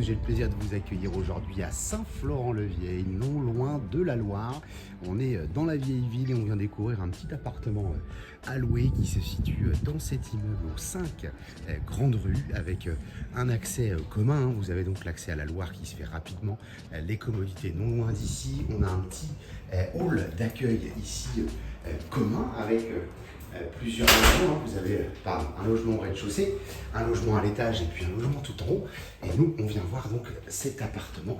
tous, j'ai le plaisir de vous accueillir aujourd'hui à Saint-Florent-le-Vieil, non loin de la Loire. On est dans la vieille ville et on vient découvrir un petit appartement à louer qui se situe dans cet immeuble aux 5 grandes rues avec un accès commun. Vous avez donc l'accès à la Loire qui se fait rapidement, les commodités non loin d'ici. On a un petit hall d'accueil ici commun avec plusieurs logements. Vous avez un logement au rez-de-chaussée, un logement à l'étage et puis un logement tout en haut. Et nous, on vient voir donc cet appartement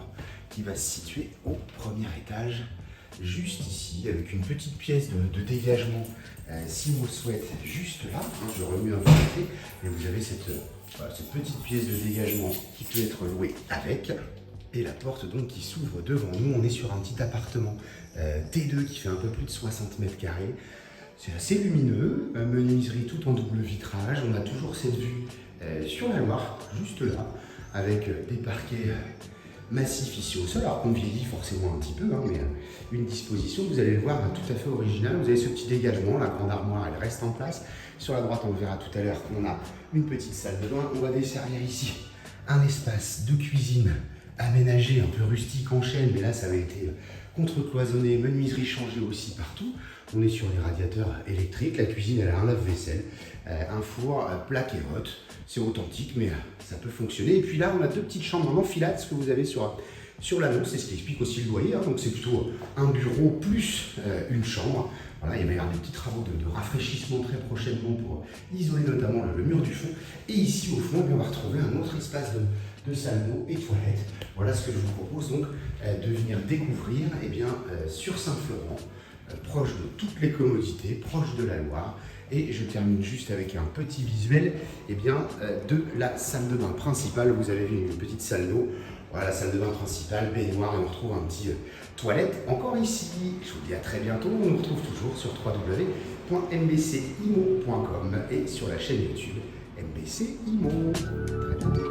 qui va se situer au premier étage, juste ici, avec une petite pièce de dégagement, si vous le souhaitez, juste là. Je remue un peu le côté, et vous avez cette petite pièce de dégagement qui peut être louée avec. Et la porte donc qui s'ouvre devant nous. On est sur un petit appartement T2 qui fait un peu plus de 60 mètres carrés. C'est assez lumineux, menuiserie tout en double vitrage. On a toujours cette vue sur la Loire, juste là, avec des parquets massifs ici au sol. Alors qu'on vieillit forcément un petit peu, mais une disposition, vous allez le voir, tout à fait originale. Vous avez ce petit dégagement, la grande armoire, elle reste en place. Sur la droite, on le verra tout à l'heure, on a une petite salle de bain. On va desservir ici un espace de cuisine aménagé, un peu rustique en chêne, mais là ça avait été contre-cloisonné, menuiserie changée aussi partout. On est sur les radiateurs électriques, la cuisine elle a un lave-vaisselle, un four, plaque et rotte. C'est authentique, mais ça peut fonctionner. Et puis là, on a deux petites chambres en enfilade, ce que vous avez sur l'annonce, c'est ce qui explique aussi le loyer. Donc c'est plutôt un bureau plus une chambre. Voilà, il va y avoir des petits travaux de rafraîchissement très prochainement pour isoler notamment le mur du fond. Et ici, au fond, on va retrouver un autre espace de salle d'eau et toilette. Voilà ce que je vous propose donc de venir découvrir sur Saint-Florent, proche de toutes les commodités, proche de la Loire. Et je termine juste avec un petit visuel de la salle de bain principale. Vous avez vu une petite salle d'eau. Voilà la salle de bain principale, baignoire, et on retrouve un petit toilette encore ici. Je vous dis à très bientôt. On nous retrouve toujours sur www.mbcimo.com et sur la chaîne YouTube MBC Imo. À très bientôt.